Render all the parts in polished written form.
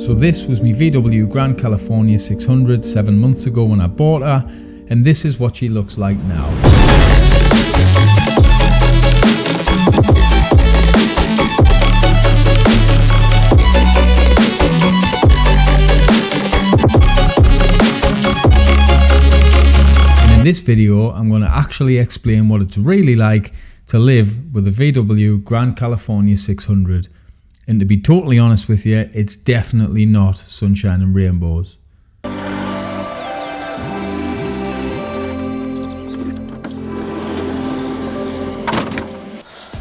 So this was my VW Grand California 600 7 months ago when I bought her, and this is what she looks like now. In this video, I'm going to actually explain what it's really like to live with a VW Grand California 600. And to be totally honest with you, it's definitely not sunshine and rainbows.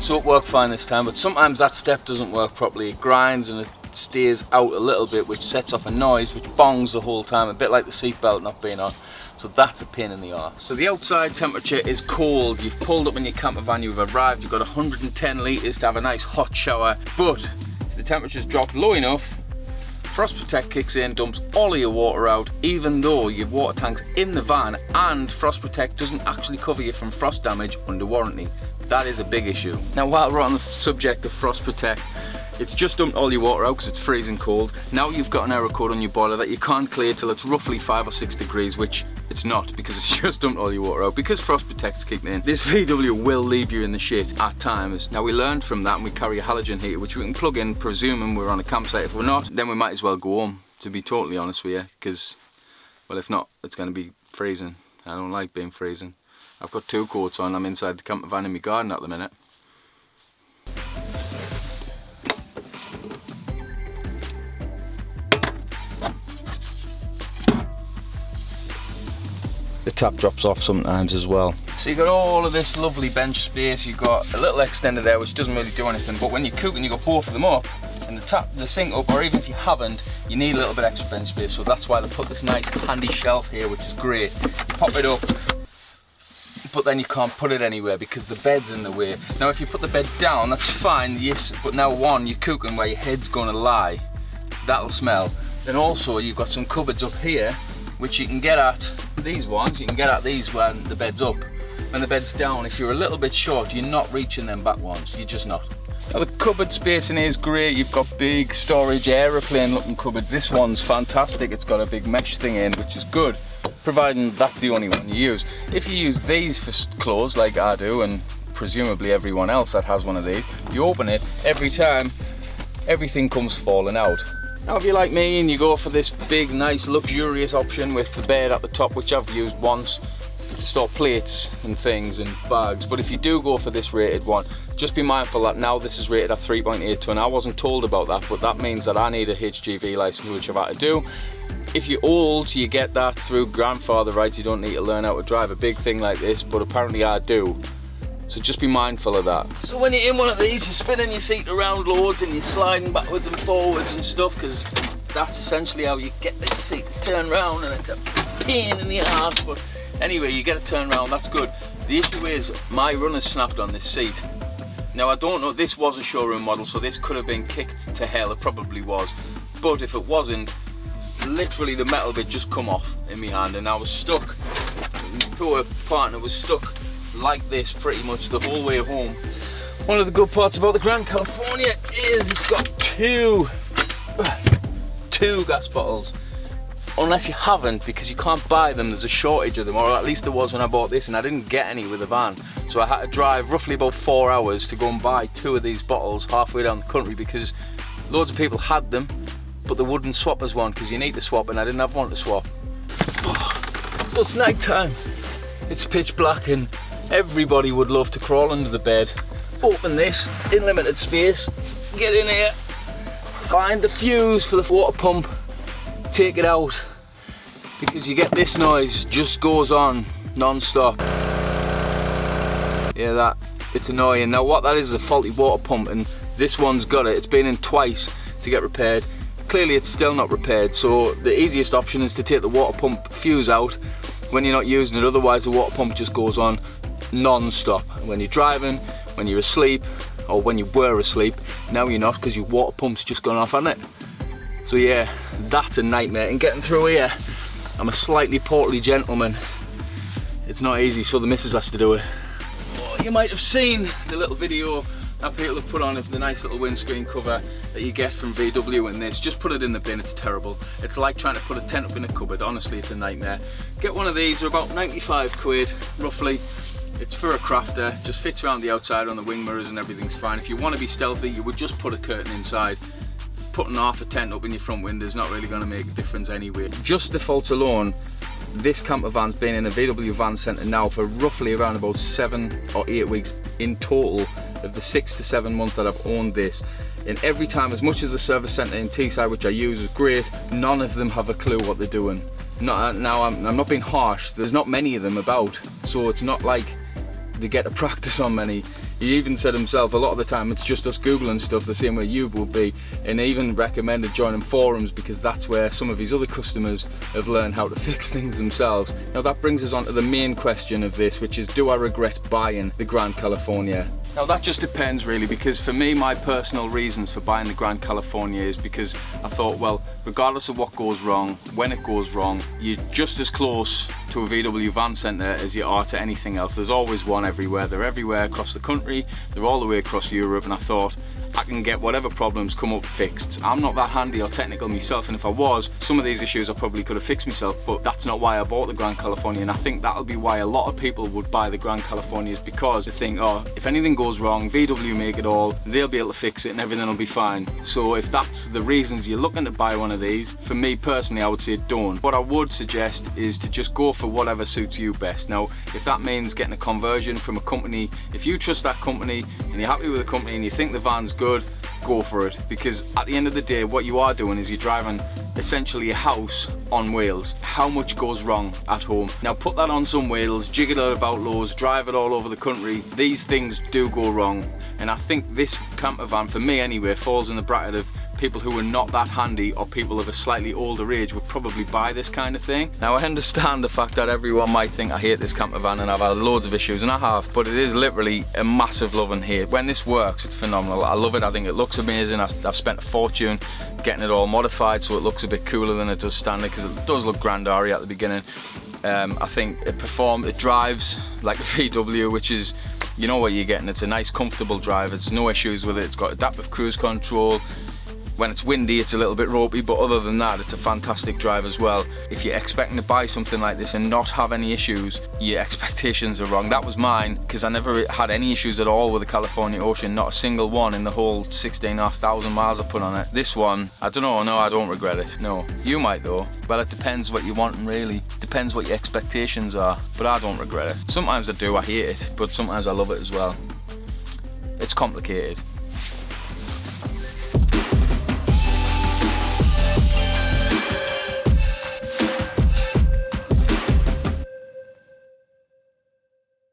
So it worked fine this time, but sometimes that step doesn't work properly. It grinds and it stays out a little bit, which sets off a noise which bongs the whole time, a bit like the seatbelt not being on. So that's a pain in the arse. So the outside temperature is cold. You've pulled up in your camper van, you've arrived, you've got 110 litres to have a nice hot shower. But if the temperatures drop low enough, Frost Protect kicks in, dumps all of your water out, even though your water tank's in the van, and Frost Protect doesn't actually cover you from frost damage under warranty. That is a big issue. Now, while we're on the subject of Frost Protect, it's just dumped all your water out because it's freezing cold. Now you've got an error code on your boiler that you can't clear till it's roughly 5 or 6 degrees, which it's not because it's just dumped all your water out. Because Frost Protect's kicking in, this VW will leave you in the shit at times. Now we learned from that and we carry a halogen heater which we can plug in, presuming we're on a campsite. If we're not, then we might as well go home, to be totally honest with you, because, well, if not, it's going to be freezing. I don't like being freezing. I've got 2 coats on, I'm inside the camper van in my garden at the minute. The tap drops off sometimes as well. So you've got all of this lovely bench space, you've got a little extender there which doesn't really do anything, but when you're cooking you've got both of them up, and the sink up, or even if you haven't, you need a little bit extra bench space, so that's why they put this nice handy shelf here, which is great. You pop it up, but then you can't put it anywhere because the bed's in the way. Now if you put the bed down, that's fine, yes, but now one, you're cooking where your head's going to lie, that'll smell. Then also you've got some cupboards up here, which you can get at, these ones, you can get at these when the bed's up. When the bed's down, if you're a little bit short, you're not reaching them back ones, you're just not. Now the cupboard space in here is great, you've got big storage aeroplane looking cupboards. This one's fantastic, it's got a big mesh thing in, which is good, providing that's the only one you use. If you use these for clothes like I do, and presumably everyone else that has one of these, you open it, every time everything comes falling out. Now if you're like me and you go for this big nice luxurious option with the bed at the top, which I've used once to store plates and things and bags, but if you do go for this rated one, just be mindful that now this is rated at 3.8 tonne. I wasn't told about that, but that means that I need a HGV license, which I've had to do. If you're old, you get that through grandfather rights, you don't need to learn how to drive a big thing like this, but apparently I do. So just be mindful of that. So when you're in one of these, you're spinning your seat around loads and you're sliding backwards and forwards and stuff, because that's essentially how you get this seat to turn around, and it's a pain in the arse, but anyway, you get it turned around, that's good. The issue is, my runner's snapped on this seat. Now I don't know, this was a showroom model, so this could have been kicked to hell, it probably was. But if it wasn't, literally the metal bit just come off in my hand and I was stuck. My poor partner was stuck like this pretty much the whole way home. One of the good parts about the Grand California is it's got two gas bottles. Unless you haven't, because you can't buy them, there's a shortage of them, or at least there was when I bought this, and I didn't get any with the van. So I had to drive roughly about 4 hours to go and buy 2 of these bottles halfway down the country, because loads of people had them, but they wouldn't swap as one, because you need to swap, and I didn't have one to swap. So it's night time, it's pitch black, and everybody would love to crawl under the bed, open this in limited space, get in here, find the fuse for the water pump, take it out, because you get this noise, just goes on non-stop. Yeah, that, it's annoying. Now what that is a faulty water pump, and this one's got it. It's been in twice to get repaired. Clearly it's still not repaired, so the easiest option is to take the water pump fuse out when you're not using it, otherwise the water pump just goes on non-stop. When you're driving, when you're asleep, or when you were asleep, now you're not, because your water pump's just gone off, hasn't it? So yeah, that's a nightmare. And getting through here, I'm a slightly portly gentleman. It's not easy, so the missus has to do it. Oh, you might have seen the little video that people have put on the nice little windscreen cover that you get from VW in this. Just put it in the bin, it's terrible. It's like trying to put a tent up in a cupboard, honestly it's a nightmare. Get one of these, they're about 95 quid roughly. It's for a crafter, just fits around the outside on the wing mirrors and everything's fine. If you want to be stealthy, you would just put a curtain inside. Putting half a tent up in your front window is not really going to make a difference anyway. Just the faults alone, this campervan's been in a VW van centre now for roughly around about 7 or 8 weeks in total of the 6 to 7 months that I've owned this. And every time, as much as the service centre in Teesside, which I use, is great, none of them have a clue what they're doing. Now I'm not being harsh, there's not many of them about, so it's not like they get to practice on many. He even said himself a lot of the time it's just us googling stuff the same way you will be, and he even recommended joining forums because that's where some of his other customers have learned how to fix things themselves. Now that brings us on to the main question of this, which is, do I regret buying the Grand California? Now that just depends really, because for me, my personal reasons for buying the Grand California is because I thought, well, regardless of what goes wrong, when it goes wrong, you're just as close to a VW van centre as you are to anything else. There's always one everywhere. They're everywhere across the country, they're all the way across Europe, and I thought, I can get whatever problems come up fixed. I'm not that handy or technical myself, and if I was, some of these issues I probably could have fixed myself, but that's not why I bought the Grand California, and I think that'll be why a lot of people would buy the Grand California, is because they think, oh, if anything goes wrong, VW make it all, they'll be able to fix it and everything will be fine. So if that's the reasons you're looking to buy one of these, for me personally, I would say don't. What I would suggest is to just go for whatever suits you best. Now, if that means getting a conversion from a company, if you trust that company and you're happy with the company and you think the van's good, go for it, because at the end of the day what you are doing is you're driving essentially a house on wheels. How much goes wrong at home? Now put that on some wheels, jiggle it about loads, drive it all over the country. These things do go wrong, and I think this camper van, for me anyway, falls in the bracket of people who are not that handy or people of a slightly older age would probably buy this kind of thing. Now I understand the fact that everyone might think I hate this camper van and I've had loads of issues, and I have, but it is literally a massive love and hate. When this works, it's phenomenal. I love it. I think it looks amazing. I've spent a fortune getting it all modified so it looks a bit cooler than it does standard, because it does look grandari at the beginning. I think it drives like a VW, which is, you know what you're getting. It's a nice comfortable drive. There's no issues with it. It's got adaptive cruise control. When it's windy, it's a little bit ropey, but other than that, it's a fantastic drive as well. If you're expecting to buy something like this and not have any issues, your expectations are wrong. That was mine, because I never had any issues at all with the California Ocean, not a single one in the whole 16,500 miles I put on it. This one, I don't know, no, I don't regret it, no. You might though. Well, it depends what you want, and really depends what your expectations are, but I don't regret it. Sometimes I do, I hate it, but sometimes I love it as well. It's complicated.